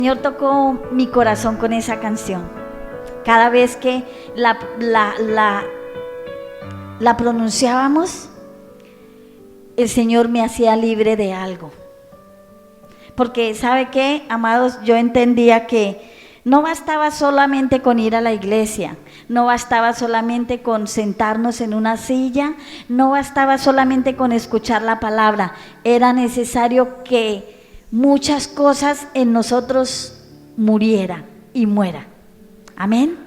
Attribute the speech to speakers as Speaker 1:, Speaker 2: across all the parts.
Speaker 1: El Señor tocó mi corazón con esa canción. Cada vez que la pronunciábamos, el Señor me hacía libre de algo. Porque ¿sabe qué, amados? Yo entendía que no bastaba solamente con ir a la iglesia, no bastaba solamente con sentarnos en una silla, no bastaba solamente con escuchar la palabra, era necesario que muchas cosas en nosotros murieran y mueran. Amén.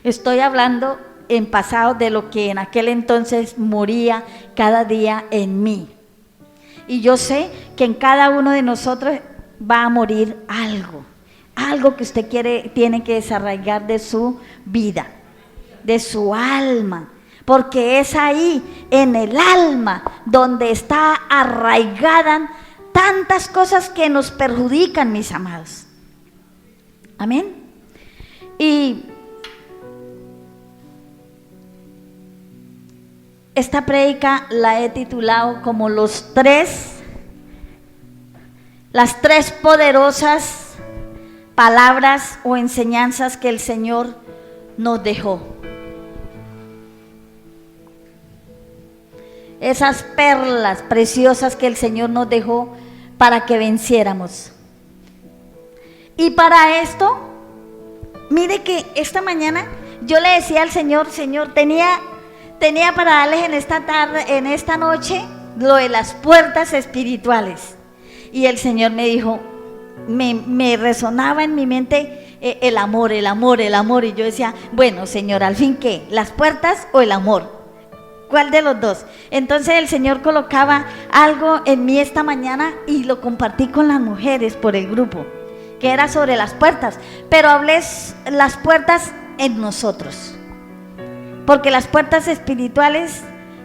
Speaker 1: Estoy hablando en pasado de lo que en aquel entonces moría cada día en mí. Y yo sé que en cada uno de nosotros va a morir algo que usted tiene que desarraigar de su vida, de su alma, porque es ahí, en el alma, donde está arraigada tantas cosas que nos perjudican, mis amados. Amén. Y esta prédica la he titulado como las tres poderosas palabras o enseñanzas que el Señor nos dejó. Esas perlas preciosas que el Señor nos dejó para que venciéramos. Y para esto, mire que esta mañana yo le decía al Señor, Señor, tenía para darles en esta tarde, en esta noche, lo de las puertas espirituales. Y el Señor me dijo, me resonaba en mi mente el amor. Y yo decía, bueno, Señor, ¿al fin qué? ¿Las puertas o el amor? ¿Cuál de los dos? Entonces el Señor colocaba algo en mí esta mañana y lo compartí con las mujeres por el grupo, que era sobre las puertas, pero hablé las puertas en nosotros, porque las puertas espirituales,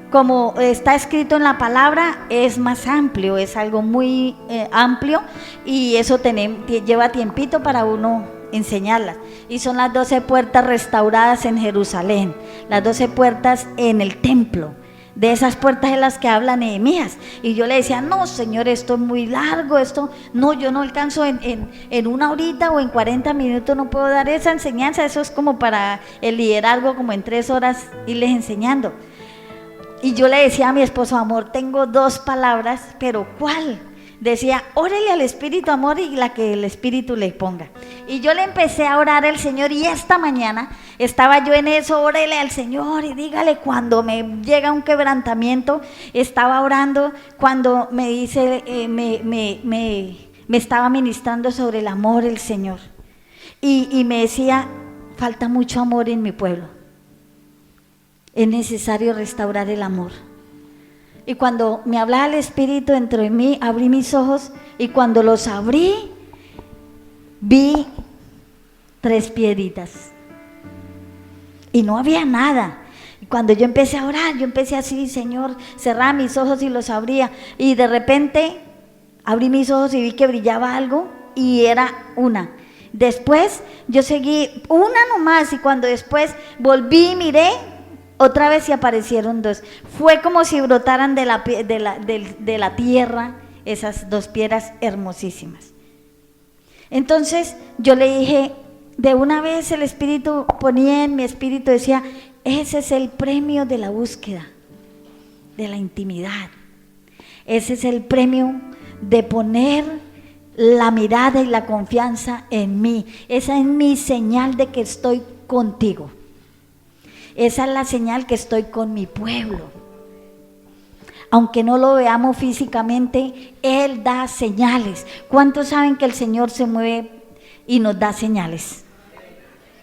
Speaker 1: como está escrito en la palabra, es más amplio, es algo muy amplio, y eso lleva tiempito para uno enseñarlas. Y son las 12 puertas restauradas en Jerusalén, las 12 puertas en el templo. De esas puertas de las que habla Nehemías. Y yo le decía, no, Señor, esto es muy largo, no, yo no alcanzo en una horita o en 40 minutos, no puedo dar esa enseñanza, eso es como para el liderazgo, como en 3 horas irles enseñando. Y yo le decía a mi esposo, amor, tengo 2 palabras, pero ¿cuál? Decía, órele al Espíritu, amor, y la que el Espíritu le ponga. Y yo le empecé a orar al Señor, y esta mañana estaba yo en eso, órele al Señor y dígale cuando me llega un quebrantamiento. Estaba orando cuando me dice, me estaba ministrando sobre el amor el Señor. Y me decía, falta mucho amor en mi pueblo. Es necesario restaurar el amor. Y cuando me hablaba el Espíritu dentro de mí, abrí mis ojos, y cuando los abrí, vi 3 piedritas. Y no había nada. Y cuando yo empecé a orar, yo empecé así, Señor, cerraba mis ojos y los abría. Y de repente abrí mis ojos y vi que brillaba algo, y era una. Después yo seguí una nomás, y cuando después volví y miré, otra vez se aparecieron 2. Fue como si brotaran de la tierra esas 2 piedras hermosísimas. Entonces yo le dije, de una vez el Espíritu ponía en mi espíritu, decía, ese es el premio de la búsqueda, de la intimidad. Ese es el premio de poner la mirada y la confianza en mí. Esa es mi señal de que estoy contigo. Esa es la señal que estoy con mi pueblo. Aunque no lo veamos físicamente, Él da señales. ¿Cuántos saben que el Señor se mueve y nos da señales?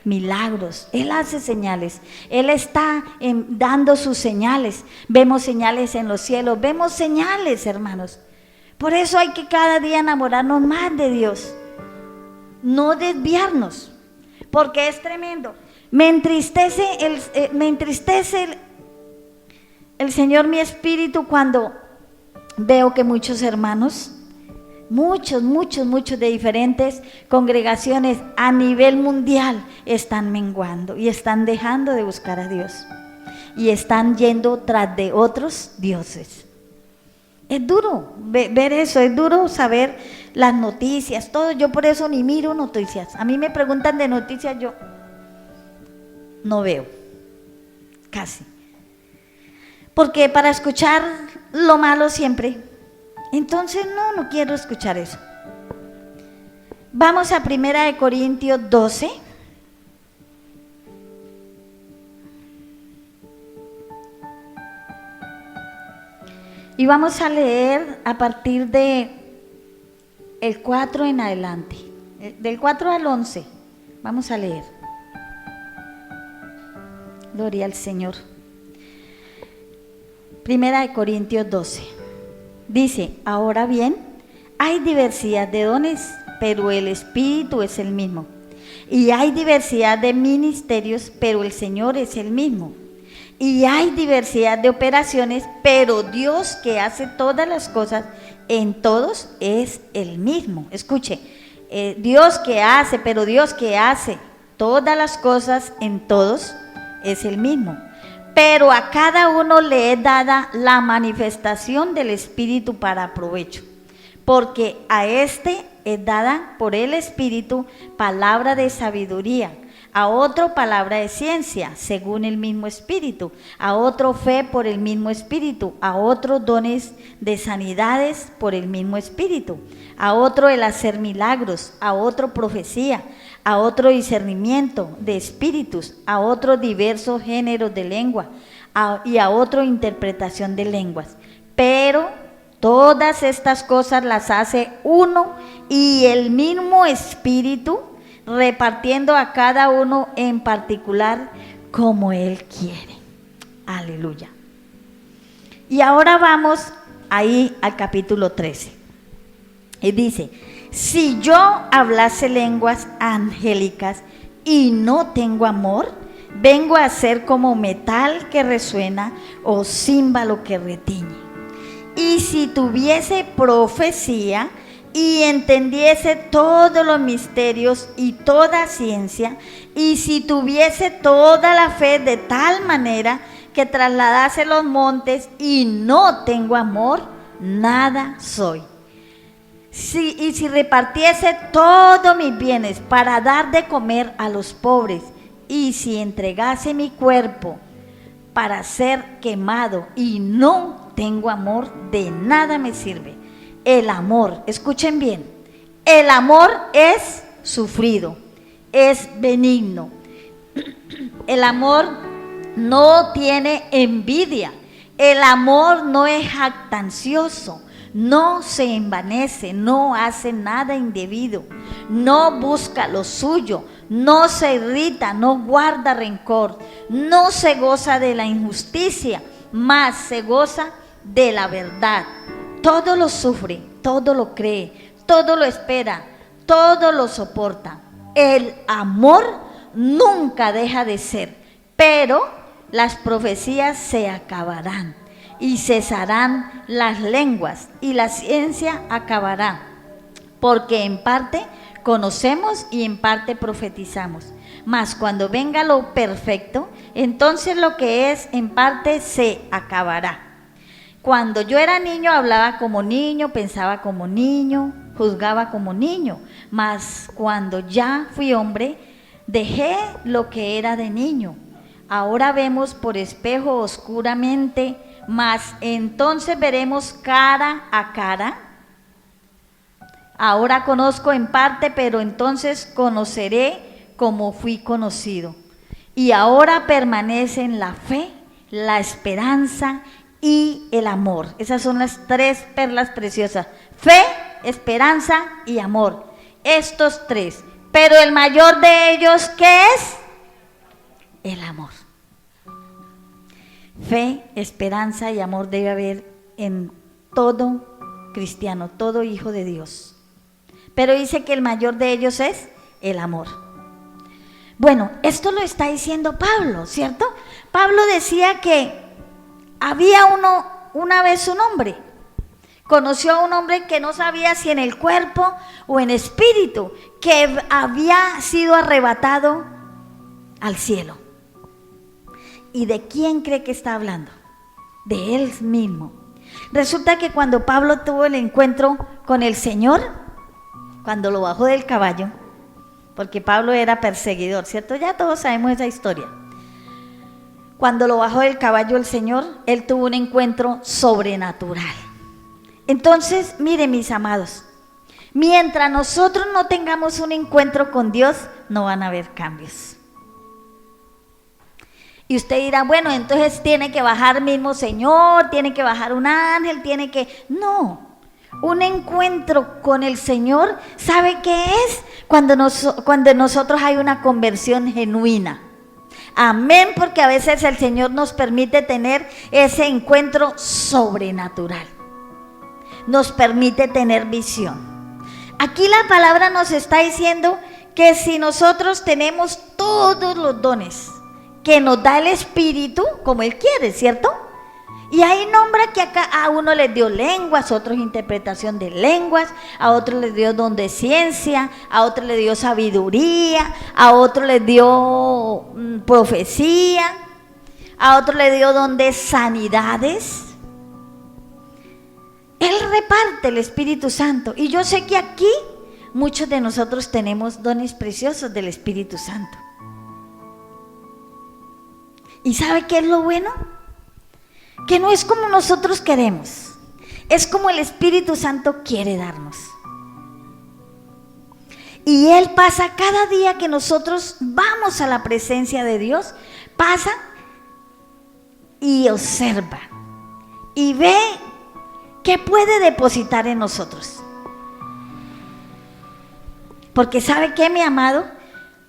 Speaker 1: Milagros. Él hace señales. Él está dando sus señales. Vemos señales en los cielos. Vemos señales, hermanos. Por eso hay que cada día enamorarnos más de Dios. No desviarnos. Porque es tremendo. Me entristece el Señor, mi espíritu, cuando veo que muchos hermanos, muchos de diferentes congregaciones a nivel mundial están menguando y están dejando de buscar a Dios y están yendo tras de otros dioses. Es duro ver eso, es duro saber las noticias, todo. Yo por eso ni miro noticias. A mí me preguntan de noticias, yo no veo, casi. Porque para escuchar lo malo siempre, entonces no quiero escuchar eso. Vamos a 1 Corintios 12. Y vamos a leer a partir de el 4 en adelante, del 4 al 11, vamos a leer. Gloria al Señor. 1 Corintios 12. Dice, ahora bien, hay diversidad de dones, pero el Espíritu es el mismo. Y hay diversidad de ministerios, pero el Señor es el mismo. Y hay diversidad de operaciones, pero Dios que hace todas las cosas en todos es el mismo. Escuche, Dios que hace, pero Dios que hace todas las cosas en todos es el mismo. Pero a cada uno le es dada la manifestación del Espíritu para provecho. Porque a este es dada por el Espíritu palabra de sabiduría, a otro palabra de ciencia, según el mismo Espíritu, a otro fe por el mismo Espíritu, a otro dones de sanidades por el mismo Espíritu, a otro el hacer milagros, a otro profecía, a otro discernimiento de espíritus, a otro diversos géneros de lengua, y a otro interpretación de lenguas. Pero todas estas cosas las hace uno y el mismo Espíritu, repartiendo a cada uno en particular como Él quiere. Aleluya. Y ahora vamos ahí al capítulo 13. Y dice, si yo hablase lenguas angélicas y no tengo amor, vengo a ser como metal que resuena o címbalo que retiñe. Y si tuviese profecía y entendiese todos los misterios y toda ciencia, y si tuviese toda la fe de tal manera que trasladase los montes y no tengo amor, nada soy. Y si repartiese todos mis bienes para dar de comer a los pobres, y si entregase mi cuerpo para ser quemado y no tengo amor, de nada me sirve. El amor, escuchen bien, el amor es sufrido, es benigno. El amor no tiene envidia, el amor no es jactancioso, no se envanece, no hace nada indebido, no busca lo suyo, no se irrita, no guarda rencor, no se goza de la injusticia, mas se goza de la verdad. Todo lo sufre, todo lo cree, todo lo espera, todo lo soporta. El amor nunca deja de ser, pero las profecías se acabarán y cesarán las lenguas y la ciencia acabará, porque en parte conocemos y en parte profetizamos. Mas cuando venga lo perfecto, entonces lo que es en parte se acabará. Cuando yo era niño hablaba como niño, pensaba como niño, juzgaba como niño, mas cuando ya fui hombre, dejé lo que era de niño. Ahora vemos por espejo oscuramente, mas entonces veremos cara a cara. Ahora conozco en parte, pero entonces conoceré como fui conocido. Y ahora permanecen la fe, la esperanza y el amor. Esas son las tres perlas preciosas: fe, esperanza y amor. Estos tres. Pero el mayor de ellos, ¿qué es? El amor. Fe, esperanza y amor debe haber en todo cristiano, todo hijo de Dios. Pero dice que el mayor de ellos es el amor. Bueno, esto lo está diciendo Pablo, ¿cierto? Pablo decía que había una vez un hombre, conoció a un hombre que no sabía si en el cuerpo o en espíritu, que había sido arrebatado al cielo. ¿Y de quién cree que está hablando? De él mismo. Resulta que cuando Pablo tuvo el encuentro con el Señor, cuando lo bajó del caballo, porque Pablo era perseguidor, ¿cierto? Ya todos sabemos esa historia. Cuando lo bajó del caballo el Señor, él tuvo un encuentro sobrenatural. Entonces, miren mis amados, mientras nosotros no tengamos un encuentro con Dios, no van a haber cambios. Y usted dirá, bueno, entonces tiene que bajar mismo Señor, tiene que bajar un ángel, tiene que... No, un encuentro con el Señor, ¿sabe qué es? Cuando en nosotros hay una conversión genuina. Amén, porque a veces el Señor nos permite tener ese encuentro sobrenatural. Nos permite tener visión. Aquí la palabra nos está diciendo que si nosotros tenemos todos los dones que nos da el Espíritu, como Él quiere, ¿cierto? Y ahí nombra que acá a uno les dio lenguas, a otros interpretación de lenguas, a otros les dio don de ciencia, a otros les dio sabiduría, a otros les dio profecía, a otros les dio don de sanidades. Él reparte el Espíritu Santo. Y yo sé que aquí muchos de nosotros tenemos dones preciosos del Espíritu Santo. ¿Y sabe qué es lo bueno? Que no es como nosotros queremos, es como el Espíritu Santo quiere darnos. Y Él pasa cada día que nosotros vamos a la presencia de Dios, pasa y observa y ve qué puede depositar en nosotros. Porque ¿sabe qué, mi amado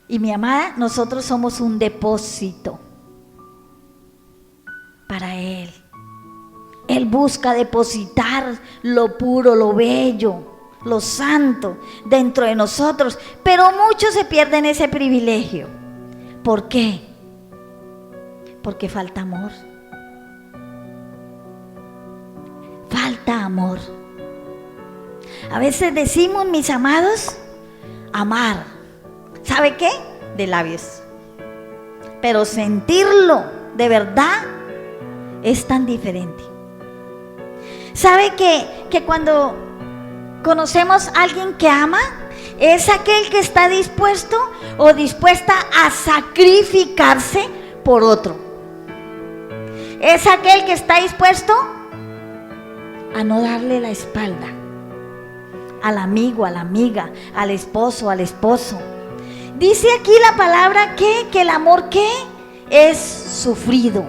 Speaker 1: y mi amada? Nosotros somos un depósito para Él. Él busca depositar lo puro, lo bello, lo santo dentro de nosotros, pero muchos se pierden ese privilegio. ¿Por qué? Porque falta amor. Falta amor. A veces decimos, mis amados, amar. ¿Sabe qué? De labios. Pero sentirlo de verdad es tan diferente. ¿Sabe que cuando conocemos a alguien que ama, es aquel que está dispuesto o dispuesta a sacrificarse por otro? Es aquel que está dispuesto a no darle la espalda al amigo, a la amiga, al esposo. Dice aquí la palabra que el amor ¿qué? Es sufrido.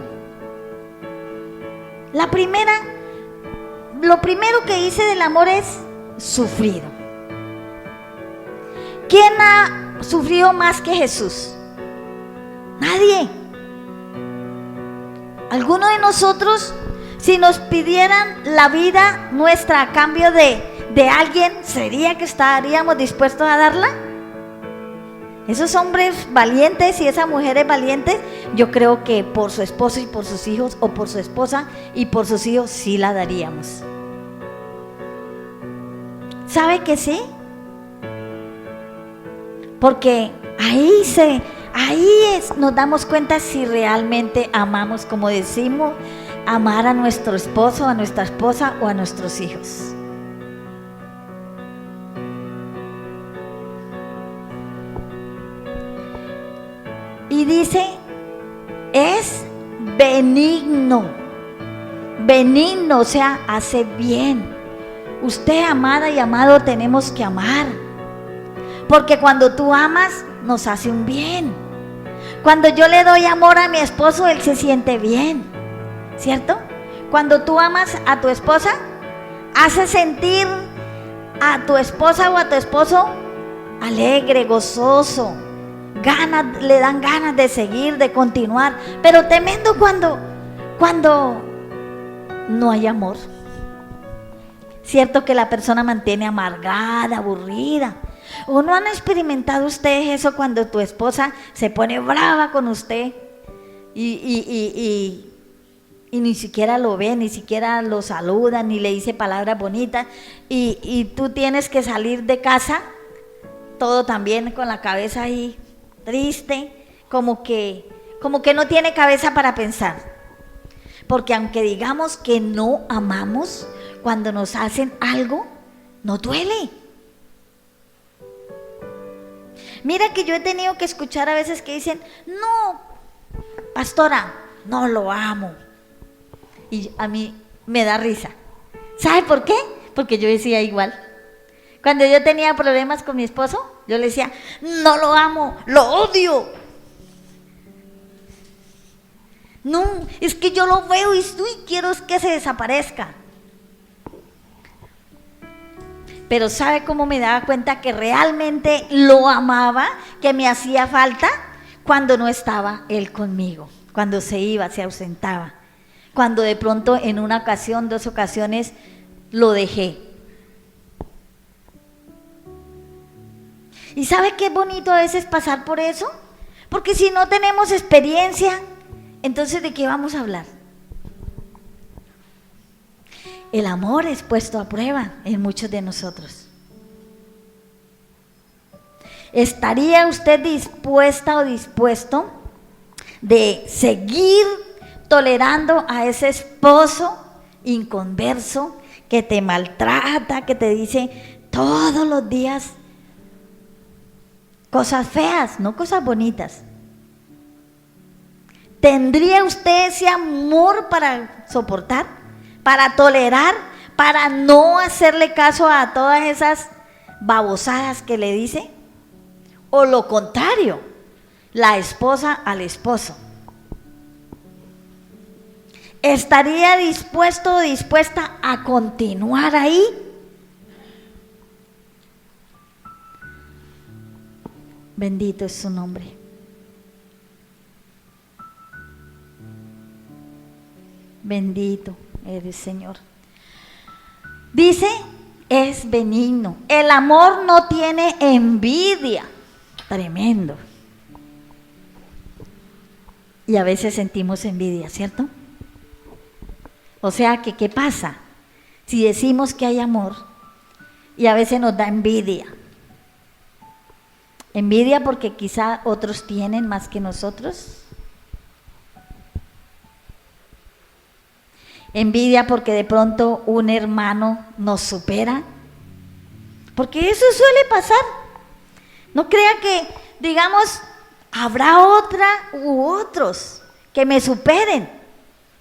Speaker 1: Lo primero que dice del amor es sufrido. ¿Quién ha sufrido más que Jesús? Nadie. ¿Alguno de nosotros, si nos pidieran la vida nuestra a cambio de alguien, sería que estaríamos dispuestos a darla? Esos hombres valientes y esas mujeres valientes, yo creo que por su esposo y por sus hijos, o por su esposa y por sus hijos, sí la daríamos. ¿Sabe que sí? Porque nos damos cuenta si realmente amamos, como decimos, amar a nuestro esposo, a nuestra esposa o a nuestros hijos. Y dice, es benigno, o sea, hace bien. Usted, amada y amado, tenemos que amar, porque cuando tú amas, nos hace un bien. Cuando yo le doy amor a mi esposo, él se siente bien, ¿cierto? Cuando tú amas a tu esposa, hace sentir a tu esposa o a tu esposo alegre, gozoso. Le dan ganas de seguir, de continuar. Pero tremendo cuando no hay amor. Cierto que la persona mantiene amargada, aburrida. ¿O no han experimentado ustedes eso cuando tu esposa se pone brava con usted y ni siquiera lo ve, ni siquiera lo saluda, ni le dice palabras bonitas, y tú tienes que salir de casa todo también con la cabeza ahí triste, como que no tiene cabeza para pensar? Porque aunque digamos que no amamos, cuando nos hacen algo, nos duele. Mira que yo he tenido que escuchar a veces que dicen, no, pastora, no lo amo. Y a mí me da risa. ¿Sabe por qué? Porque yo decía igual. Cuando yo tenía problemas con mi esposo, yo le decía, no lo amo, lo odio. No, es que yo lo veo y quiero que se desaparezca. Pero ¿sabe cómo me daba cuenta que realmente lo amaba, que me hacía falta? Cuando no estaba él conmigo, cuando se iba, se ausentaba, cuando de pronto en una ocasión, 2 ocasiones, lo dejé. ¿Y sabe qué bonito a veces pasar por eso? Porque si no tenemos experiencia, entonces ¿de qué vamos a hablar? El amor es puesto a prueba en muchos de nosotros. ¿Estaría usted dispuesta o dispuesto de seguir tolerando a ese esposo inconverso que te maltrata, que te dice todos los días cosas feas, no cosas bonitas? ¿Tendría usted ese amor para soportar, para tolerar, para no hacerle caso a todas esas babosadas que le dice? O lo contrario, la esposa al esposo. ¿Estaría dispuesto o dispuesta a continuar ahí? Bendito es su nombre. Bendito eres, Señor. Dice, es benigno. El amor no tiene envidia. Tremendo. Y a veces sentimos envidia, ¿cierto? O sea que, ¿qué pasa? Si decimos que hay amor y a veces nos da envidia. Envidia porque quizá otros tienen más que nosotros. Envidia porque de pronto un hermano nos supera. Porque eso suele pasar. No crea que, digamos, habrá otra u otros que me superen,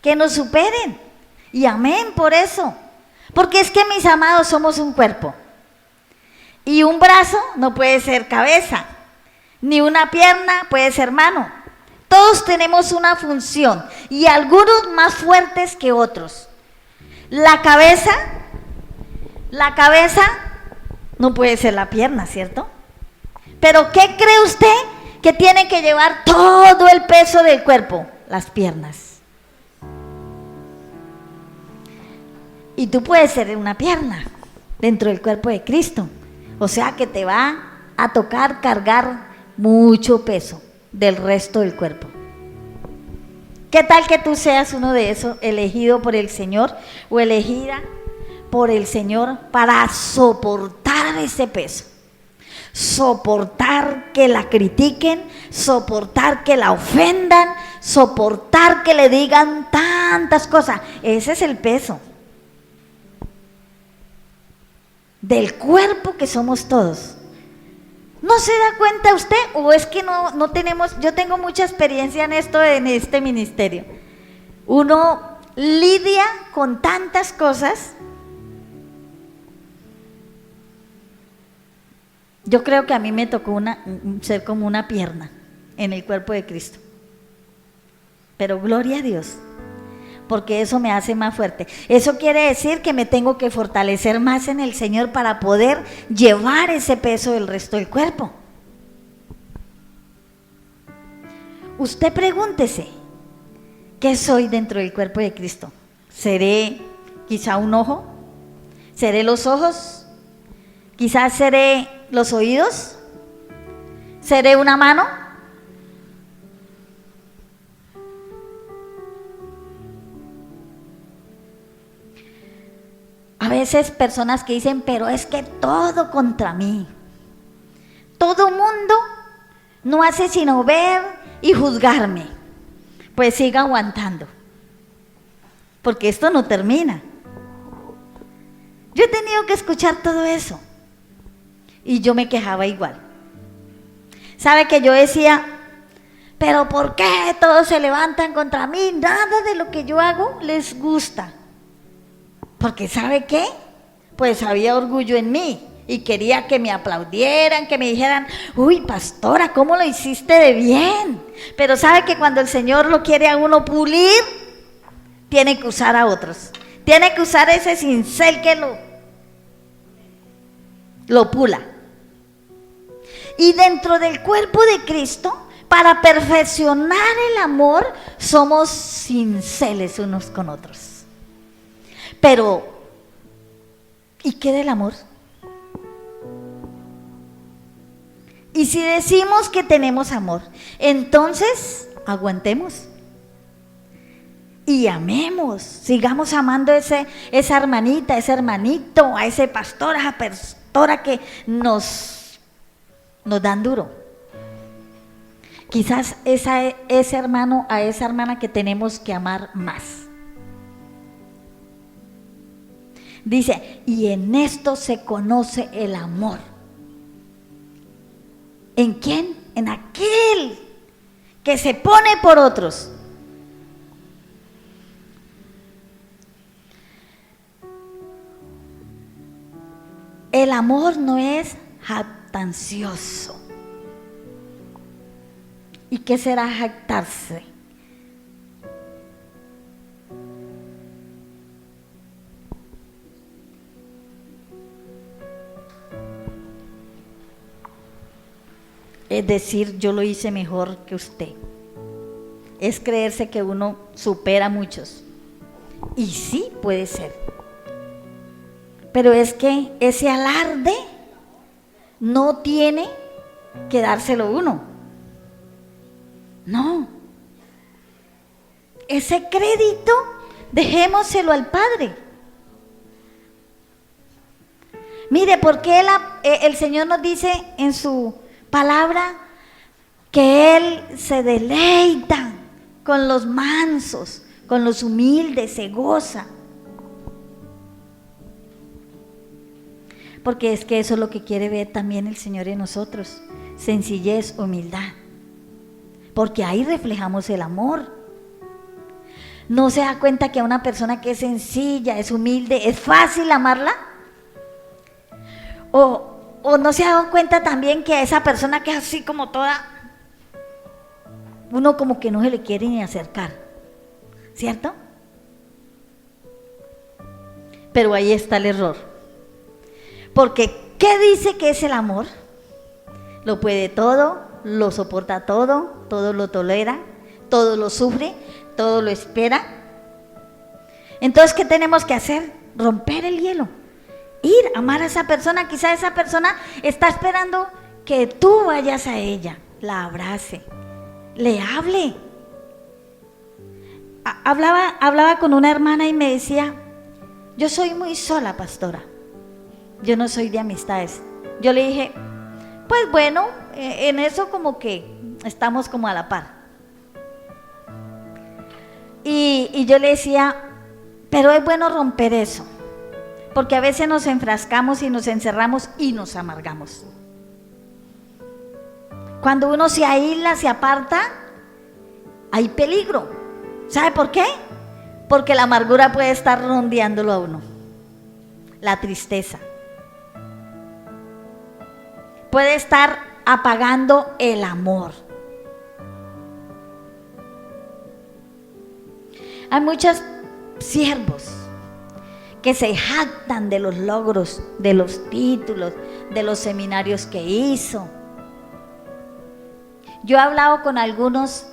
Speaker 1: que nos superen. Y amén por eso. Porque es que, mis amados, somos un cuerpo. Y un brazo no puede ser cabeza, ni una pierna puede ser mano. Todos tenemos una función y algunos más fuertes que otros. La cabeza no puede ser la pierna, ¿cierto? Pero ¿qué cree usted que tiene que llevar todo el peso del cuerpo? Las piernas. Y tú puedes ser una pierna dentro del cuerpo de Cristo. O sea que te va a tocar cargar mucho peso del resto del cuerpo. ¿Qué tal que tú seas uno de esos elegido por el Señor o elegida por el Señor para soportar ese peso? Soportar que la critiquen, soportar que la ofendan, soportar que le digan tantas cosas. Ese es el peso del cuerpo que somos todos. ¿No se da cuenta usted? ¿O es que no tenemos? Yo tengo mucha experiencia en esto, en este ministerio. Uno lidia con tantas cosas. Yo creo que a mí me tocó ser como una pierna en el cuerpo de Cristo. Pero gloria a Dios, porque eso me hace más fuerte. Eso quiere decir que me tengo que fortalecer más en el Señor para poder llevar ese peso del resto del cuerpo. Usted pregúntese, ¿qué soy dentro del cuerpo de Cristo? ¿Seré quizá un ojo? ¿Seré los ojos? ¿Quizás seré los oídos? ¿Seré una mano? A veces personas que dicen, pero es que todo contra mí. Todo mundo no hace sino ver y juzgarme. Pues siga aguantando, porque esto no termina. Yo he tenido que escuchar todo eso y yo me quejaba igual. ¿Sabe que yo decía, pero ¿por qué todos se levantan contra mí? Nada de lo que yo hago les gusta. Porque ¿sabe qué? Pues había orgullo en mí y quería que me aplaudieran, que me dijeran, uy, pastora, ¿cómo lo hiciste de bien? Pero ¿sabe que cuando el Señor lo quiere a uno pulir, tiene que usar a otros? Tiene que usar ese cincel que lo pula. Y dentro del cuerpo de Cristo, para perfeccionar el amor, somos cinceles unos con otros. Pero, ¿y qué del amor? Y si decimos que tenemos amor, entonces aguantemos y amemos, sigamos amando a esa hermanita, ese hermanito, a ese pastor, a esa pastora que nos dan duro. Quizás ese hermano, a esa hermana que tenemos que amar más. Dice, y en esto se conoce el amor. ¿En quién? En aquel que se pone por otros. El amor no es jactancioso. ¿Y qué será jactarse? Es decir, yo lo hice mejor que usted. Es creerse que uno supera a muchos. Y sí, puede ser. Pero es que ese alarde no tiene que dárselo uno. No. Ese crédito, dejémoselo al Padre. Mire, porque el Señor nos dice en su palabra que Él se deleita con los mansos, con los humildes, se goza. Porque es que eso es lo que quiere ver también el Señor en nosotros, sencillez, humildad. Porque ahí reflejamos el amor. ¿No se da cuenta que a una persona que es sencilla, es humilde, es fácil amarla? ¿O no se ha dado cuenta también que a esa persona que es así como toda, uno como que no se le quiere ni acercar? ¿Cierto? Pero ahí está el error. Porque ¿qué dice que es el amor? Lo puede todo, lo soporta todo, todo lo tolera, todo lo sufre, todo lo espera. Entonces, ¿qué tenemos que hacer? Romper el hielo. Ir a amar a esa persona. Quizá esa persona está esperando que tú vayas a ella, la abrace, le hable. Hablaba con una hermana y me decía, yo soy muy sola, pastora, yo no soy de amistades. Yo le dije, pues bueno, en eso como que estamos como a la par. Y yo le decía, pero es bueno romper eso, porque a veces nos enfrascamos y nos encerramos y nos amargamos. Cuando uno se aísla, se aparta, hay peligro. ¿Sabe por qué? Porque la amargura puede estar rondeándolo a uno. La tristeza puede estar apagando el amor. Hay muchos siervos que se jactan de los logros, de los títulos, de los seminarios que hizo. Yo he hablado con algunos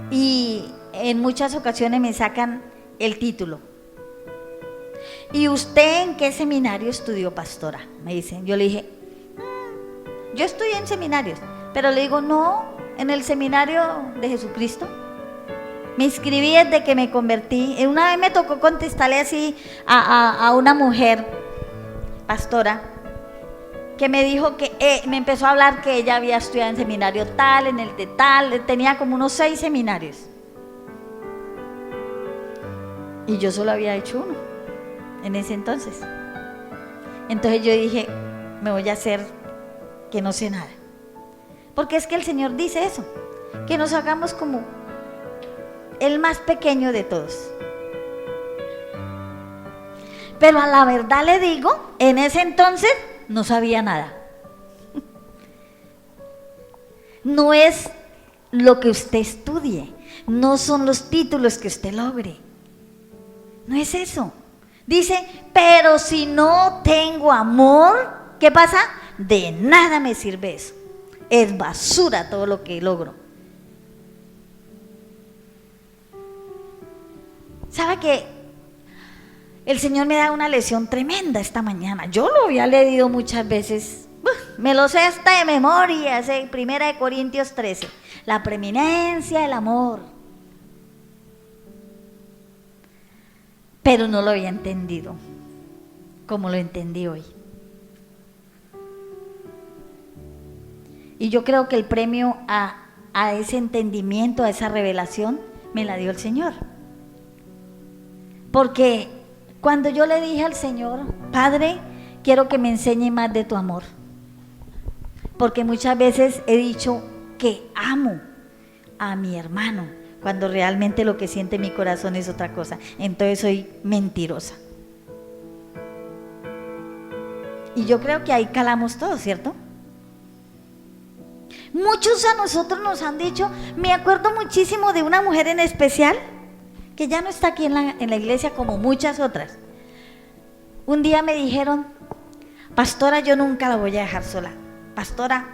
Speaker 1: y en muchas ocasiones me sacan el título. ¿Y usted en qué seminario estudió, pastora? Me dicen. Yo le dije, yo estudié en seminarios, pero le digo, no, en el seminario de Jesucristo. Me inscribí desde que me convertí. Una vez me tocó contestarle así a una mujer, pastora, que me dijo que me empezó a hablar que ella había estudiado en seminario tal, en el de tal, tenía como unos 6 seminarios. Y yo solo había hecho uno en ese entonces. Entonces yo dije, me voy a hacer que no sé nada. Porque es que el Señor dice eso, que nos hagamos como el más pequeño de todos. Pero a la verdad le digo, en ese entonces no sabía nada. No es lo que usted estudie, no son los títulos que usted logre. No es eso. Dice, pero si no tengo amor, ¿qué pasa? De nada me sirve eso. Es basura todo lo que logro. ¿Sabe qué? El Señor me da una lección tremenda esta mañana. Yo lo había leído muchas veces. Me lo sé hasta de memoria, es 1 Corintios 13. La preeminencia del amor. Pero no lo había entendido como lo entendí hoy. Y yo creo que el premio a ese entendimiento, a esa revelación, me la dio el Señor. Porque cuando yo le dije al Señor, Padre, quiero que me enseñe más de tu amor. Porque muchas veces he dicho que amo a mi hermano, cuando realmente lo que siente mi corazón es otra cosa. Entonces soy mentirosa. Y yo creo que ahí calamos todos, ¿cierto? Muchos a nosotros nos han dicho, me acuerdo muchísimo de una mujer en especial, que ya no está aquí en la iglesia como muchas otras. Un día me dijeron, pastora, yo nunca la voy a dejar sola. Pastora,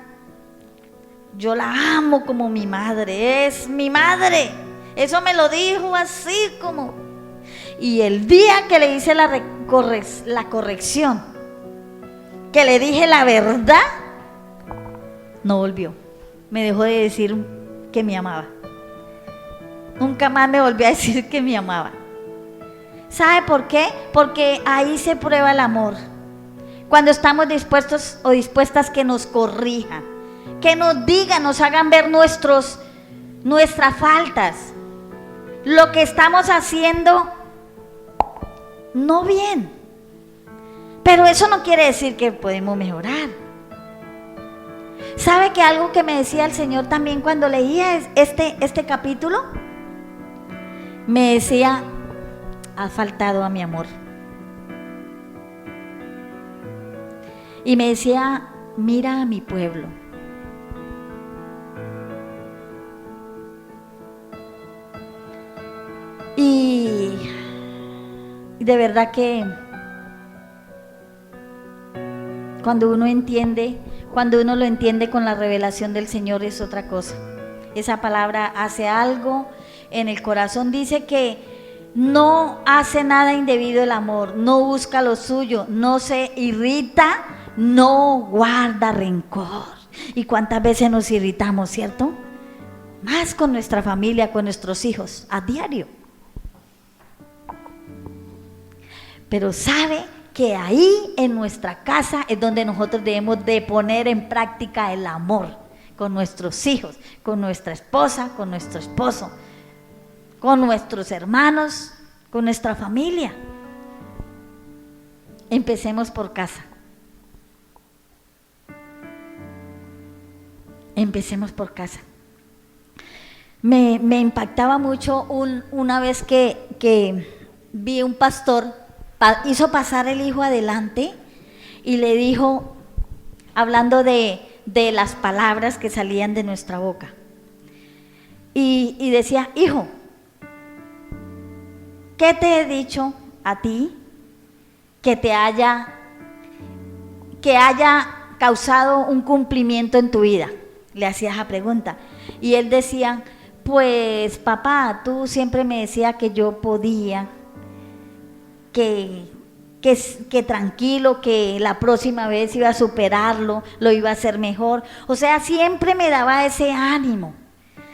Speaker 1: yo la amo como mi madre, es mi madre. Eso me lo dijo así como. Y el día que le hice la corrección, que le dije la verdad, no volvió. Me dejó de decir que me amaba. Nunca más me volvió a decir que me amaba. ¿Sabe por qué? Porque ahí se prueba el amor. Cuando estamos dispuestos o dispuestas que nos corrijan, que nos digan, nos hagan ver nuestras faltas, lo que estamos haciendo no bien. Pero eso no quiere decir que podemos mejorar. ¿Sabe que algo que me decía el Señor también cuando leía este capítulo? Me decía, has faltado a mi amor. Y me decía, mira a mi pueblo. Y de verdad que cuando uno lo entiende con la revelación del Señor es otra cosa. Esa palabra hace algo en el corazón. Dice que no hace nada indebido el amor, no busca lo suyo, no se irrita, no guarda rencor. ¿Y cuántas veces nos irritamos, cierto? Más con nuestra familia, con nuestros hijos, a diario. Pero sabe que ahí en nuestra casa es donde nosotros debemos de poner en práctica el amor con nuestros hijos, con nuestra esposa, con nuestro esposo, con nuestros hermanos, con nuestra familia. Empecemos por casa. Empecemos por casa. Me impactaba mucho una vez que vi un pastor, hizo pasar el hijo adelante y le dijo, hablando de las palabras que salían de nuestra boca, y decía, hijo, ¿qué te he dicho a ti que haya causado un cumplimiento en tu vida? Le hacía esa pregunta. Y él decía, pues papá, tú siempre me decías que yo podía, que tranquilo, que la próxima vez iba a superarlo, lo iba a hacer mejor. O sea, siempre me daba ese ánimo,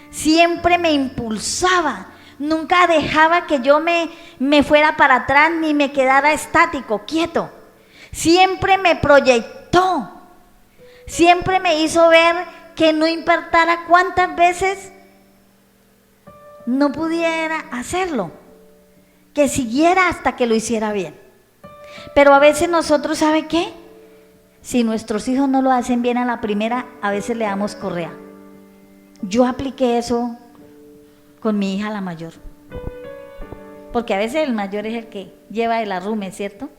Speaker 1: siempre me impulsaba. Nunca dejaba que yo me fuera para atrás ni me quedara estático, quieto. Siempre me proyectó, siempre me hizo ver que no importara cuántas veces no pudiera hacerlo, que siguiera hasta que lo hiciera bien. Pero a veces nosotros, ¿sabe qué? si nuestros hijos no lo hacen bien a la primera, a veces le damos correa. Yo apliqué eso con mi hija la mayor, porque a veces el mayor es el que lleva el arrume, ¿cierto?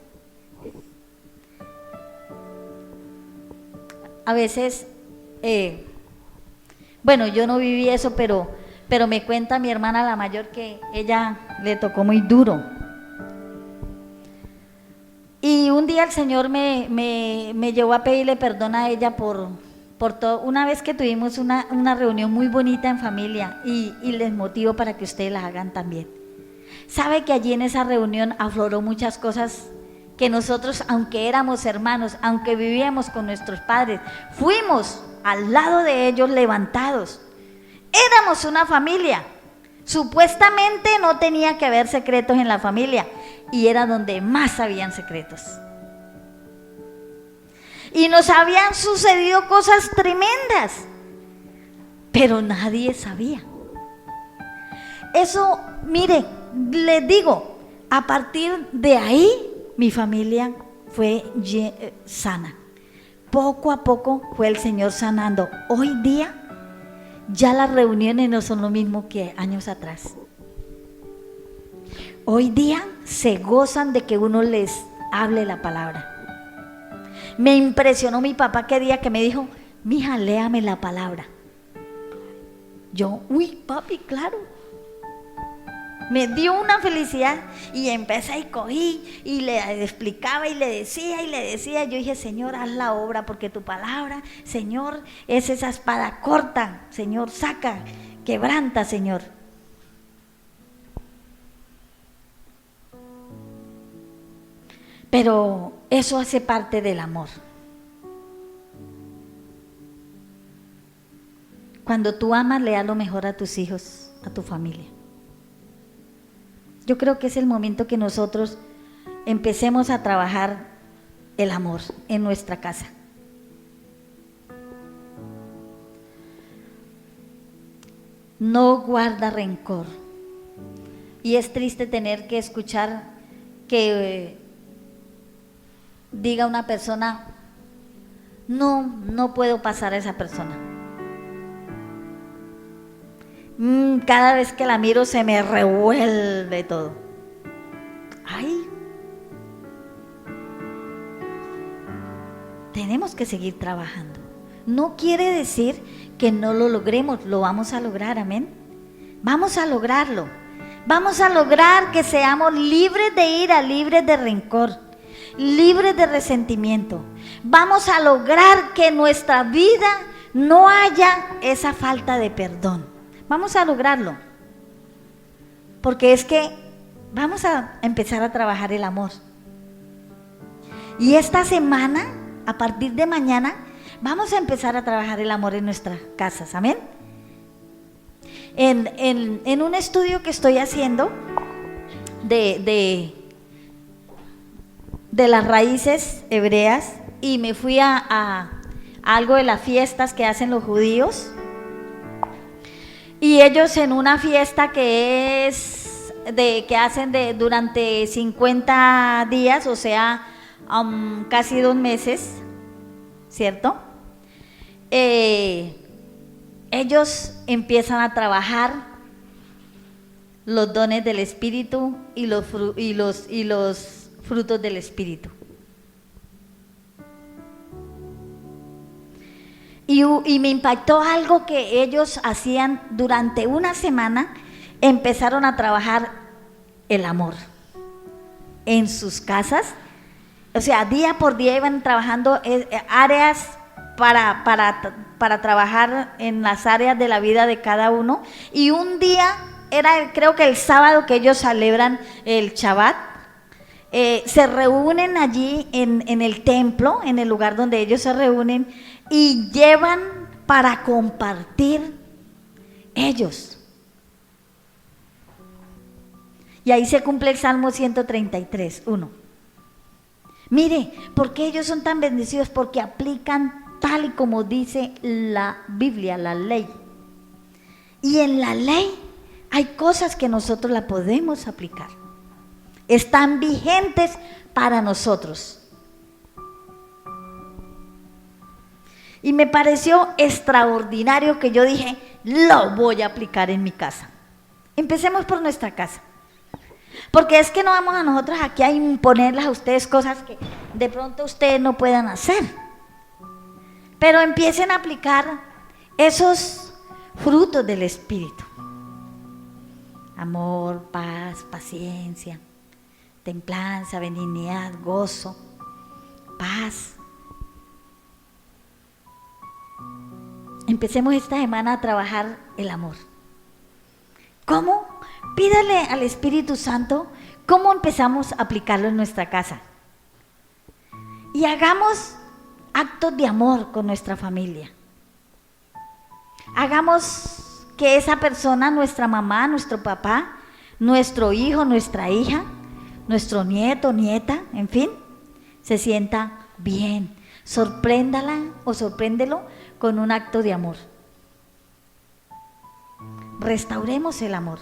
Speaker 1: A veces, bueno, yo no viví eso, pero me cuenta mi hermana la mayor que ella le tocó muy duro. Y un día el Señor me llevó a pedirle perdón a ella por todo. Una vez que tuvimos una reunión muy bonita en familia, y les motivo para que ustedes la hagan también. Sabe que allí en esa reunión afloró muchas cosas que nosotros, aunque éramos hermanos, aunque vivíamos con nuestros padres, fuimos al lado de ellos levantados. Éramos una familia. Supuestamente no tenía que haber secretos en la familia, y era donde más habían secretos. Y nos habían sucedido cosas tremendas, pero nadie sabía. Eso, mire, les digo, a partir de ahí mi familia fue sana. Poco a poco fue el Señor sanando. Hoy día ya las reuniones no son lo mismo que años atrás. Hoy día se gozan de que uno les hable la palabra. Me impresionó mi papá que día que me dijo: mija, léame la palabra. Yo, uy, papi, claro. Me dio una felicidad y empecé y cogí y le explicaba y le decía. Yo dije: Señor, haz la obra, porque tu palabra, Señor, es esa espada corta. Señor, saca, quebranta, Señor. Pero eso hace parte del amor. Cuando tú amas, le das lo mejor a tus hijos, a tu familia. Yo creo que es el momento que nosotros empecemos a trabajar el amor en nuestra casa. No guarda rencor. Y es triste tener que escuchar que diga una persona: no puedo pasar a esa persona. Cada vez que la miro se me revuelve todo. Ay, tenemos que seguir trabajando. No quiere decir que no lo logremos, lo vamos a lograr, amén. Vamos a lograrlo. Vamos a lograr que seamos libres de ira, libres de rencor, libres de resentimiento. Vamos a lograr que en nuestra vida no haya esa falta de perdón. Vamos a lograrlo, porque es que vamos a empezar a trabajar el amor. Y esta semana, a partir de mañana, vamos a empezar a trabajar el amor en nuestras casas, amén. En un estudio que estoy haciendo de las raíces hebreas, y me fui a algo de las fiestas que hacen los judíos. Y ellos en una fiesta que hacen durante 50 días, o sea, casi 2 meses, ¿cierto? Ellos empiezan a trabajar los dones del Espíritu y los frutos del Espíritu. Y me impactó algo que ellos hacían durante una semana. Empezaron a trabajar el amor en sus casas. O sea, día por día iban trabajando áreas para trabajar en las áreas de la vida de cada uno. Y un día, creo que el sábado que ellos celebran el Shabbat, se reúnen allí en el templo, en el lugar donde ellos se reúnen, y llevan para compartir ellos. Y ahí se cumple el Salmo 133:1. Mire, ¿por qué ellos son tan bendecidos? Porque aplican tal y como dice la Biblia, la ley. Y en la ley hay cosas que nosotros la podemos aplicar. Están vigentes para nosotros. Y me pareció extraordinario que yo dije, lo voy a aplicar en mi casa. Empecemos por nuestra casa. Porque es que no vamos a nosotros aquí a imponerles a ustedes cosas que de pronto ustedes no puedan hacer. Pero empiecen a aplicar esos frutos del Espíritu. Amor, paz, paciencia, templanza, benignidad, gozo, paz. Empecemos esta semana a trabajar el amor. ¿Cómo? Pídale al Espíritu Santo cómo empezamos a aplicarlo en nuestra casa. Y hagamos actos de amor con nuestra familia. Hagamos que esa persona, nuestra mamá, nuestro papá, nuestro hijo, nuestra hija, nuestro nieto, nieta, en fin, se sienta bien. Sorpréndala o sorpréndelo con un acto de amor. Restauremos el amor.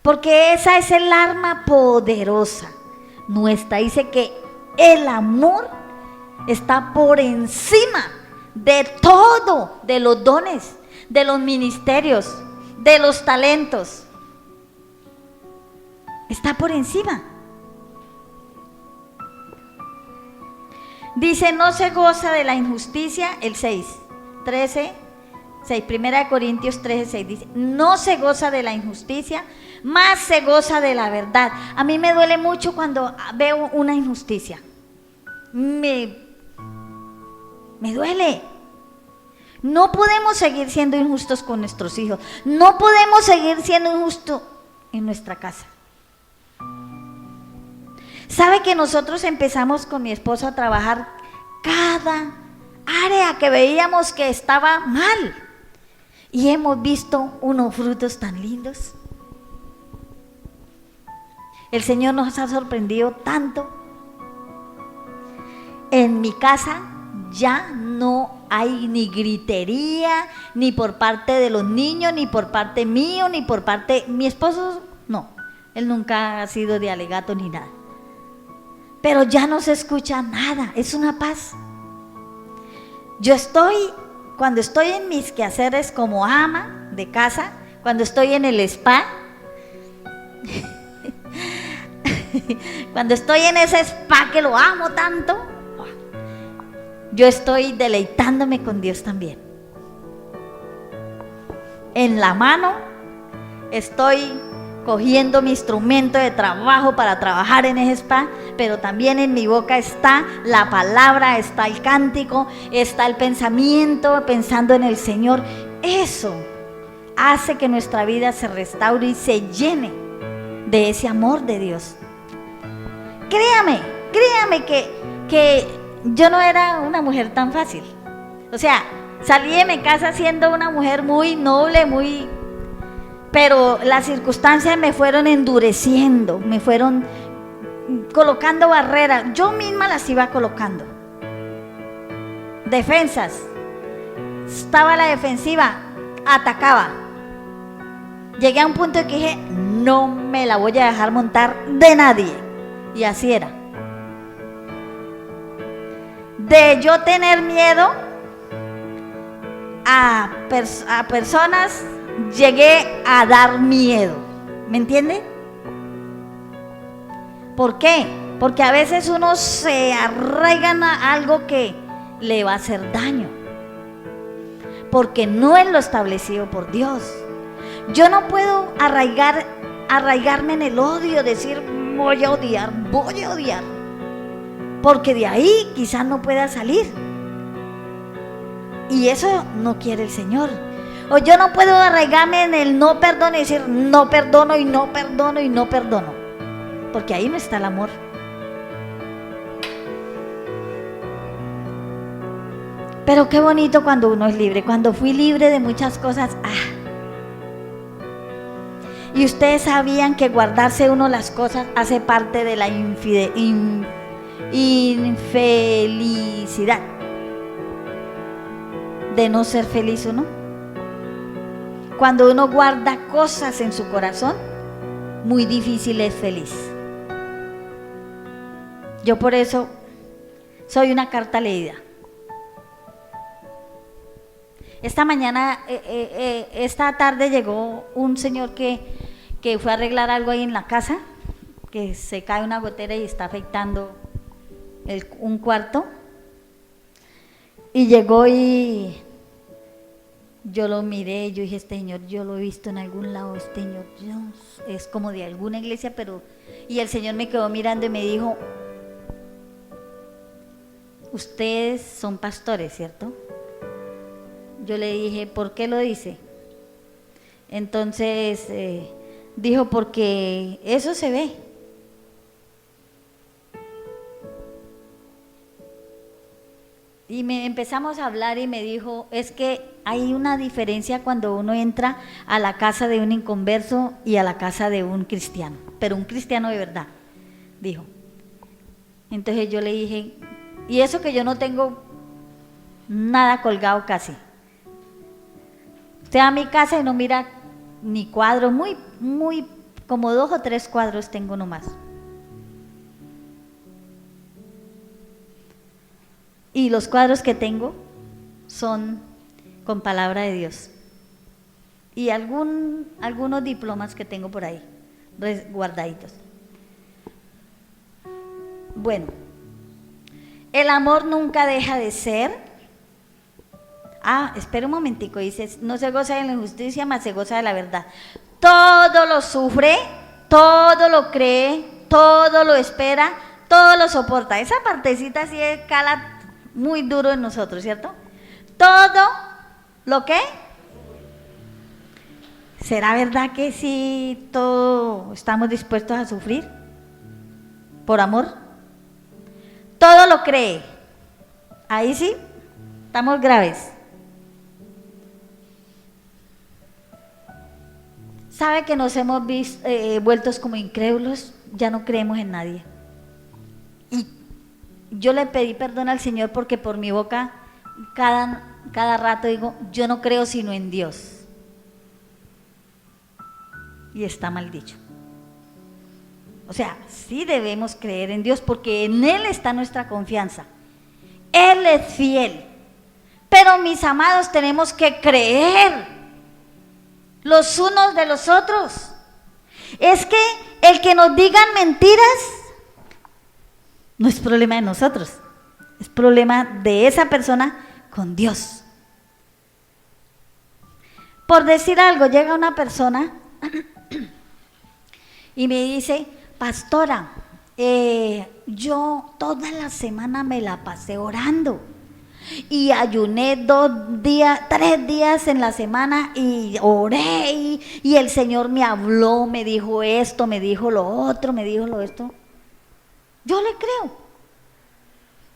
Speaker 1: Porque esa es el arma poderosa nuestra. Dice que el amor está por encima de todo, de los dones, de los ministerios, de los talentos. Está por encima. Dice, no se goza de la injusticia, el 6, 1 Corintios 13, 6 dice, no se goza de la injusticia, más se goza de la verdad. A mí me duele mucho cuando veo una injusticia. Me duele. No podemos seguir siendo injustos con nuestros hijos. No podemos seguir siendo injustos en nuestra casa. ¿Sabe que nosotros empezamos con mi esposo a trabajar cada área que veíamos que estaba mal? Y hemos visto unos frutos tan lindos. El Señor nos ha sorprendido tanto. En mi casa ya no hay ni gritería, ni por parte de los niños, ni por parte mío, ni por parte... Mi esposo, no, él nunca ha sido de alegato ni nada. Pero ya no se escucha nada, es una paz. Cuando estoy en mis quehaceres como ama de casa, cuando estoy en el spa, cuando estoy en ese spa que lo amo tanto, yo estoy deleitándome con Dios también. En la mano estoy cogiendo mi instrumento de trabajo para trabajar en ese spa, pero también en mi boca está la palabra, está el cántico, está el pensamiento, pensando en el Señor. Eso hace que nuestra vida se restaure y se llene de ese amor de Dios. Créame que yo no era una mujer tan fácil. O sea, salí de mi casa siendo una mujer muy noble, pero las circunstancias me fueron endureciendo, me fueron colocando barreras. Yo misma las iba colocando. Defensas. Estaba a la defensiva, atacaba. Llegué a un punto en que dije, no me la voy a dejar montar de nadie. Y así era. De yo tener miedo a personas, llegué a dar miedo. ¿Me entiende? ¿Por qué? Porque a veces uno se arraiga a algo que le va a hacer daño. Porque no es lo establecido por Dios. Yo no puedo arraigarme en el odio, decir voy a odiar. Porque de ahí quizás no pueda salir. Y eso no quiere el Señor. O yo no puedo arraigarme en el no perdono y decir no perdono y no perdono y no perdono. Porque ahí no está el amor. Pero qué bonito cuando uno es libre. Cuando fui libre de muchas cosas. Y ustedes sabían que guardarse uno las cosas hace parte de la infelicidad. De no ser feliz uno. Cuando uno guarda cosas en su corazón, muy difícil es feliz. Yo por eso soy una carta leída. esta mañana, esta tarde llegó un señor que fue a arreglar algo ahí en la casa, que se cae una gotera y está afectando un cuarto. Y llegó y yo lo miré, yo dije, este señor, yo lo he visto en algún lado, este señor, es como de alguna iglesia, pero... Y el señor me quedó mirando y me dijo, ustedes son pastores, ¿cierto? Yo le dije, ¿por qué lo dice? Entonces dijo, porque eso se ve. Y empezamos a hablar y me dijo, es que hay una diferencia cuando uno entra a la casa de un inconverso y a la casa de un cristiano, pero un cristiano de verdad, dijo. Entonces yo le dije, y eso que yo no tengo nada colgado casi. Usted va a mi casa y no mira ni cuadros, muy, como 2 o 3 cuadros tengo nomás. Y los cuadros que tengo son con palabra de Dios. Y algunos diplomas que tengo por ahí, guardaditos. Bueno, el amor nunca deja de ser. Espera un momentico, dice, no se goza de la injusticia, mas se goza de la verdad. Todo lo sufre, todo lo cree, todo lo espera, todo lo soporta. Esa partecita sí cala muy duro en nosotros, ¿cierto? Todo lo que... ¿Será verdad que sí todo estamos dispuestos a sufrir por amor? Todo lo cree. Ahí sí, estamos graves. ¿Sabe que nos hemos vueltos como incrédulos? Ya no creemos en nadie. Y yo le pedí perdón al Señor porque por mi boca cada rato digo, yo no creo sino en Dios. Y está mal dicho. O sea, sí debemos creer en Dios porque en Él está nuestra confianza. Él es fiel. Pero mis amados, tenemos que creer los unos de los otros. Es que el que nos digan mentiras no es problema de nosotros, es problema de esa persona con Dios. Por decir algo, llega una persona y me dice, pastora, yo toda la semana me la pasé orando y ayuné 3 días en la semana y oré y el Señor me habló, me dijo esto, me dijo lo otro, me dijo lo esto. Yo le creo,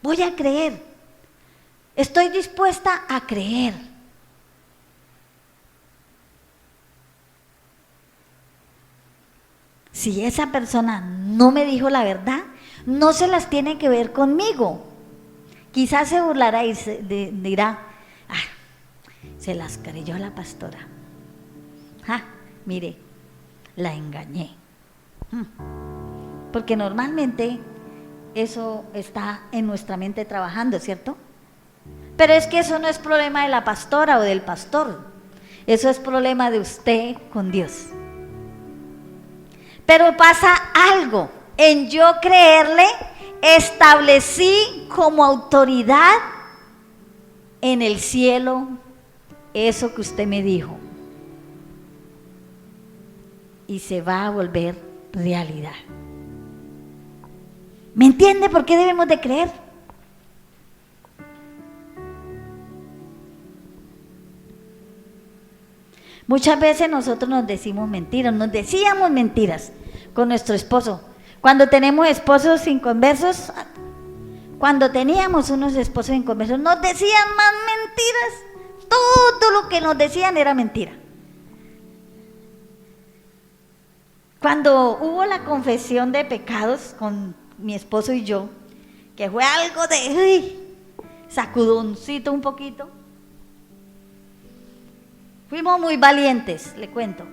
Speaker 1: voy a creer, estoy dispuesta a creer. Si esa persona no me dijo la verdad, no se las tiene que ver conmigo. Quizás se burlará y dirá, se las creyó la pastora. Mire, la engañé. Porque normalmente eso está en nuestra mente trabajando, ¿cierto? Pero es que eso no es problema de la pastora o del pastor, eso es problema de usted con Dios. Pero pasa algo, en yo creerle, establecí como autoridad en el cielo eso que usted me dijo. Y se va a volver realidad. ¿Me entiende por qué debemos de creer? Muchas veces nosotros nos decimos mentiras, nos decíamos mentiras con nuestro esposo. Cuando tenemos esposos inconversos, cuando teníamos unos esposos inconversos, nos decían más mentiras. Todo lo que nos decían era mentira. Cuando hubo la confesión de pecados con mi esposo y yo, que fue algo de sacudoncito un poquito, fuimos muy valientes, le cuento.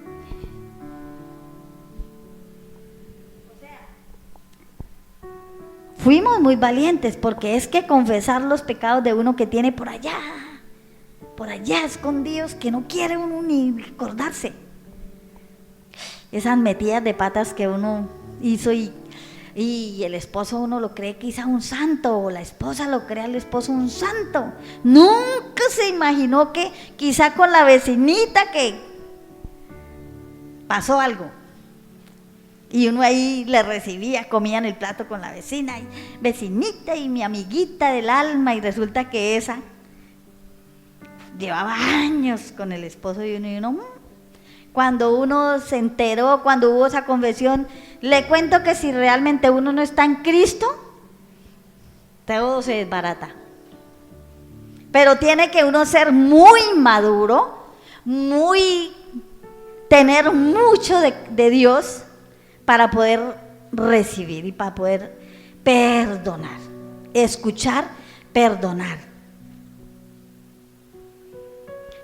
Speaker 1: Fuimos muy valientes porque es que confesar los pecados de uno que tiene por allá, por allá escondidos que no quiere uno ni acordarse. Esas metidas de patas que uno hizo y el esposo uno lo cree quizá un santo, o la esposa lo cree al esposo un santo. Nunca se imaginó que quizá con la vecinita que pasó algo. Y uno ahí le recibía, comían el plato con la vecina, y vecinita y mi amiguita del alma, y resulta que esa llevaba años con el esposo y uno, cuando uno se enteró, cuando hubo esa conversión, le cuento que si realmente uno no está en Cristo, todo se desbarata. Pero tiene que uno ser muy maduro, tener mucho de Dios para poder recibir y para poder perdonar, escuchar, perdonar.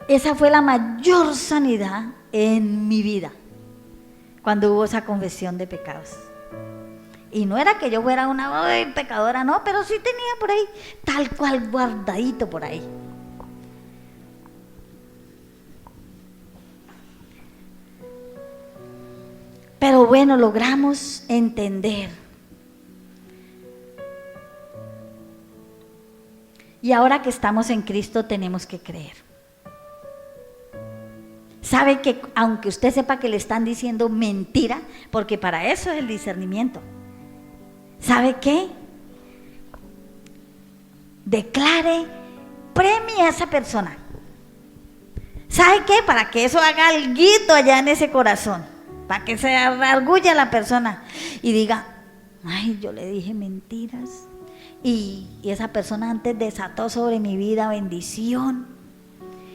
Speaker 1: Esa fue la mayor sanidad en mi vida, cuando hubo esa confesión de pecados. Y no era que yo fuera una pecadora, no, pero sí tenía por ahí, tal cual guardadito por ahí. Pero bueno, logramos entender. Y ahora que estamos en Cristo tenemos que creer. Sabe que aunque usted sepa que le están diciendo mentira, porque para eso es el discernimiento, ¿sabe qué? Declare, premie a esa persona. ¿Sabe qué? Para que eso haga alguito allá en ese corazón, para que se arguya la persona y diga, ay, yo le dije mentiras, y esa persona antes desató sobre mi vida bendición,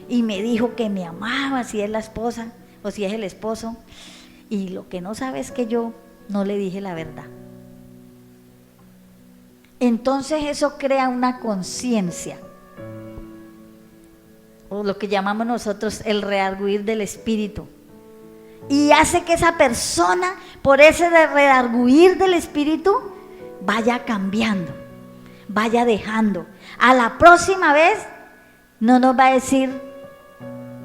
Speaker 1: y me dijo que me amaba, si es la esposa o si es el esposo, y lo que no sabe es que yo no le dije la verdad. Entonces eso crea una conciencia, o lo que llamamos nosotros el redarguir del espíritu, y hace que esa persona, por ese redarguir del espíritu, vaya cambiando, vaya dejando. A la próxima vez no nos va a decir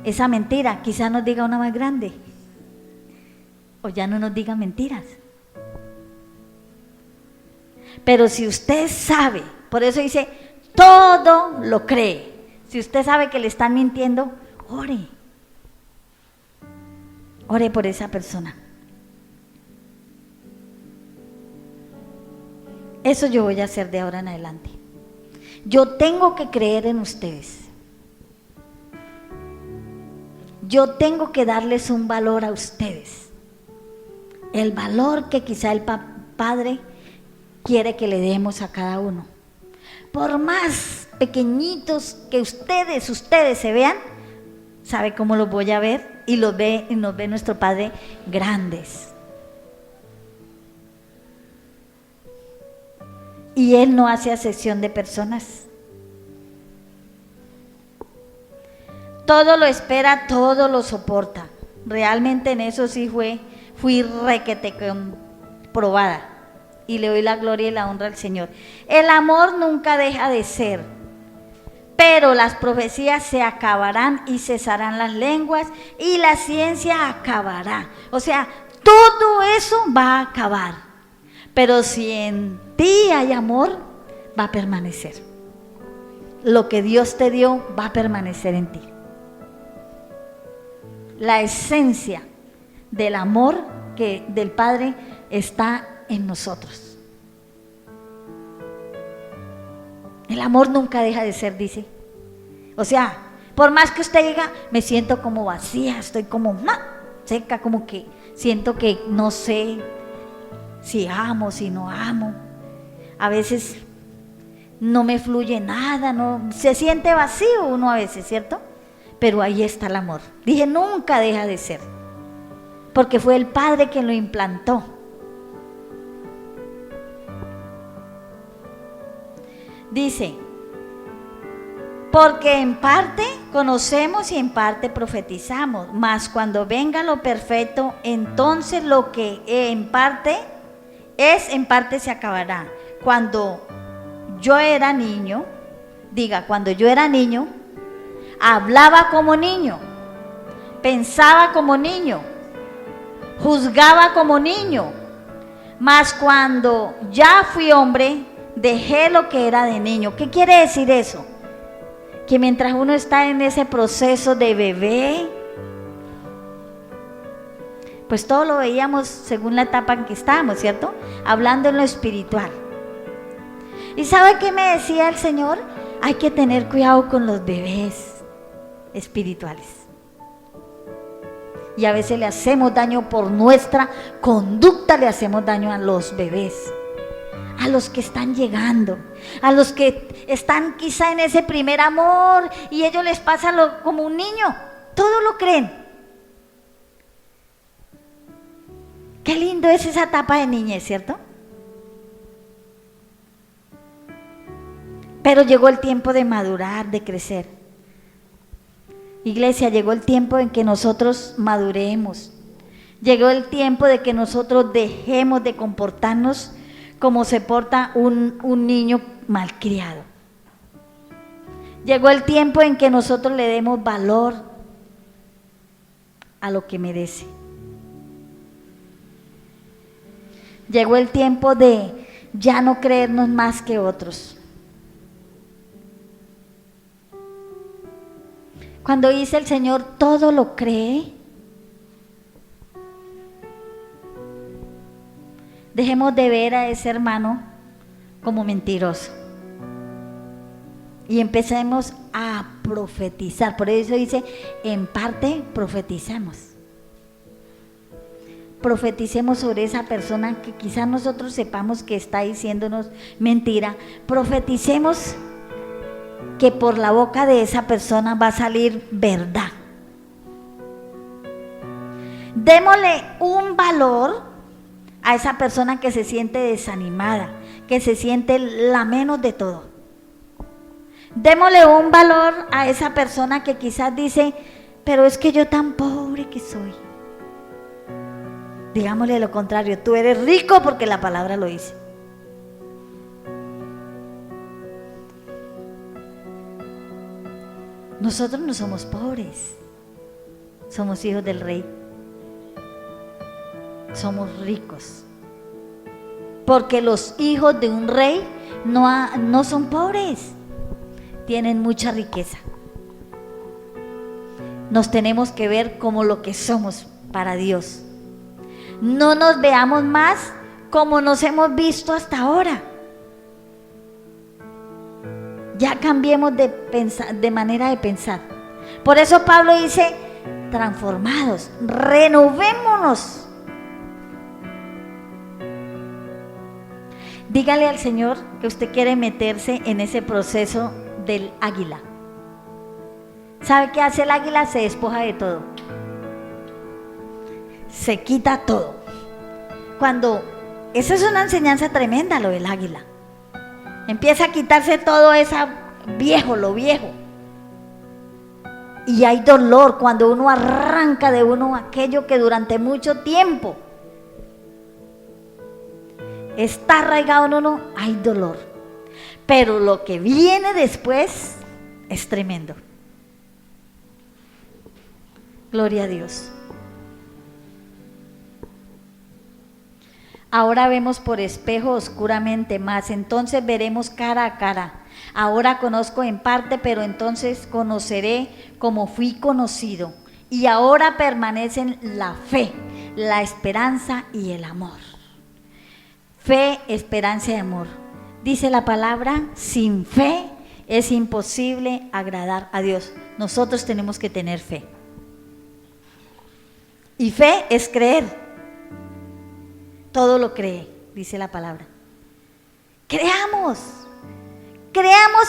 Speaker 1: esa mentira, quizás nos diga una más grande, o ya no nos diga mentiras. Pero si usted sabe, por eso dice, todo lo cree. Si usted sabe que le están mintiendo, ore. Ore por esa persona. Eso yo voy a hacer de ahora en adelante. Yo tengo que creer en ustedes. Yo tengo que darles un valor a ustedes. El valor que quizá el Padre quiere que le demos a cada uno. Por más pequeñitos que ustedes se vean, ¿sabe cómo los voy a ver? Y nos ve nuestro Padre grandes. Y Él no hace acepción de personas. Todo lo espera, todo lo soporta. Realmente en eso sí fui requete probada. Y le doy la gloria y la honra al Señor. El amor nunca deja de ser, pero las profecías se acabarán y cesarán las lenguas y la ciencia acabará. O sea, todo eso va a acabar, pero si en ti hay amor, va a permanecer. Lo que Dios te dio va a permanecer en ti. La esencia del amor del Padre está en nosotros. El amor nunca deja de ser, dice. O sea, por más que usted diga, me siento como vacía, estoy como seca, como que siento que no sé si amo, si no amo. A veces no me fluye nada, no, se siente vacío uno a veces, ¿cierto? Pero ahí está el amor. Dije, nunca deja de ser, porque fue el Padre quien lo implantó. Dice, porque en parte conocemos y en parte profetizamos, mas cuando venga lo perfecto, entonces lo que en parte es, en parte se acabará. Cuando yo era niño, cuando yo era niño, hablaba como niño, pensaba como niño, juzgaba como niño, mas cuando ya fui hombre, dejé lo que era de niño. ¿Qué quiere decir eso? Que mientras uno está en ese proceso de bebé, pues todo lo veíamos según la etapa en que estábamos, ¿cierto? Hablando en lo espiritual. ¿Y sabe qué me decía el Señor? Hay que tener cuidado con los bebés espirituales. Y a veces le hacemos daño por nuestra conducta, le hacemos daño a los bebés, a los que están llegando, a los que están quizá en ese primer amor y ellos les pasa como un niño, todo lo creen. Qué lindo es esa etapa de niñez, ¿cierto? Pero llegó el tiempo de madurar, de crecer. Iglesia, llegó el tiempo en que nosotros maduremos. Llegó el tiempo de que nosotros dejemos de comportarnos como se porta un niño malcriado. Llegó el tiempo en que nosotros le demos valor a lo que merece. Llegó el tiempo de ya no creernos más que otros. Cuando dice el Señor, todo lo cree, dejemos de ver a ese hermano como mentiroso y empecemos a profetizar. Por eso dice, en parte profetizamos. Profeticemos sobre esa persona que quizás nosotros sepamos que está diciéndonos mentira. Profeticemos que por la boca de esa persona va a salir verdad. Démosle un valor a esa persona que se siente desanimada, que se siente la menos de todo. Démosle un valor a esa persona que quizás dice, pero es que yo tan pobre que soy. Digámosle lo contrario, tú eres rico porque la palabra lo dice. Nosotros no somos pobres, somos hijos del Rey. Somos ricos. Porque los hijos de un rey no son pobres, tienen mucha riqueza. Nos tenemos que ver como lo que somos para Dios. No nos veamos más como nos hemos visto hasta ahora. Ya cambiemos de manera de pensar. Por eso Pablo dice, transformados, renovémonos. Dígale al Señor que usted quiere meterse en ese proceso del águila. ¿Sabe qué hace el águila? Se despoja de todo. Se quita todo. Esa es una enseñanza tremenda, lo del águila. Empieza a quitarse todo lo viejo. Y hay dolor cuando uno arranca de uno aquello que durante mucho tiempo está arraigado en uno, hay dolor. Pero lo que viene después es tremendo. Gloria a Dios. Ahora vemos por espejo oscuramente, mas entonces veremos cara a cara. Ahora conozco en parte, pero entonces conoceré como fui conocido. Y ahora permanecen la fe, la esperanza y el amor. Fe, esperanza y amor. Dice la palabra, sin fe es imposible agradar a Dios. Nosotros tenemos que tener fe. Y fe es creer. Todo lo cree, dice la palabra. Creamos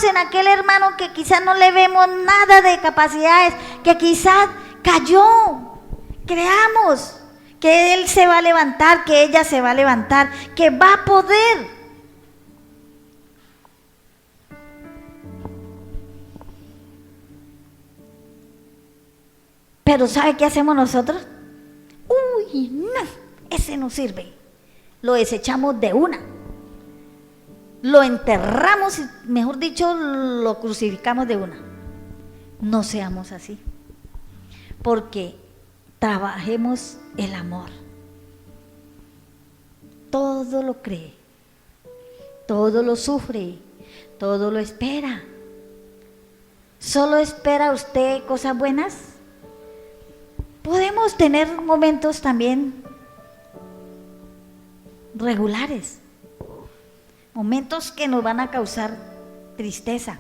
Speaker 1: en aquel hermano que quizás no le vemos nada de capacidades, que quizás cayó. Creamos que él se va a levantar, que ella se va a levantar, que va a poder. Pero ¿sabe qué hacemos nosotros? Uy, no, ese no sirve. Lo desechamos de una. Lo enterramos, mejor dicho, lo crucificamos de una. no seamos así, porque trabajemos el amor. Todo lo cree, todo lo sufre, todo lo espera. ¿Solo espera usted cosas buenas? Podemos tener momentos también regulares, momentos que nos van a causar tristeza,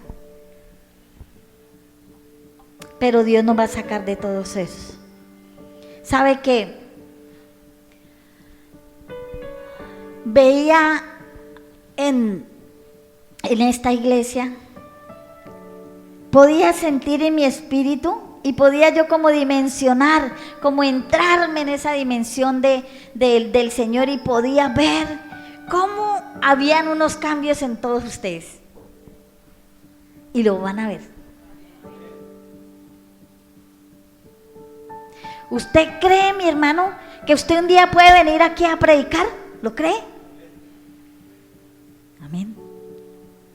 Speaker 1: pero Dios nos va a sacar de todos esos. ¿Sabe qué? Veía en esta iglesia, podía sentir en mi espíritu y podía yo como dimensionar, como entrarme en esa dimensión del Señor, y podía ver cómo habían unos cambios en todos ustedes. Y lo van a ver. ¿Usted cree, mi hermano, que usted un día puede venir aquí a predicar? ¿Lo cree? Amén.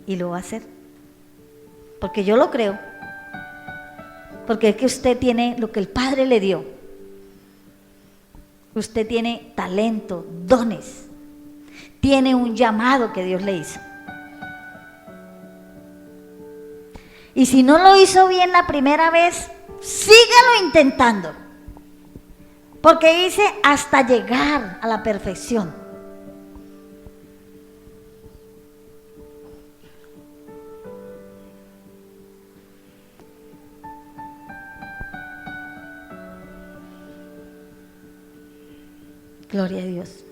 Speaker 1: Y lo va a hacer. Porque yo lo creo. Porque es que usted tiene lo que el Padre le dio. Usted tiene talento, dones. Tiene un llamado que Dios le hizo. Y si no lo hizo bien la primera vez, sígalo intentando. Porque dice hasta llegar a la perfección. Gloria a Dios.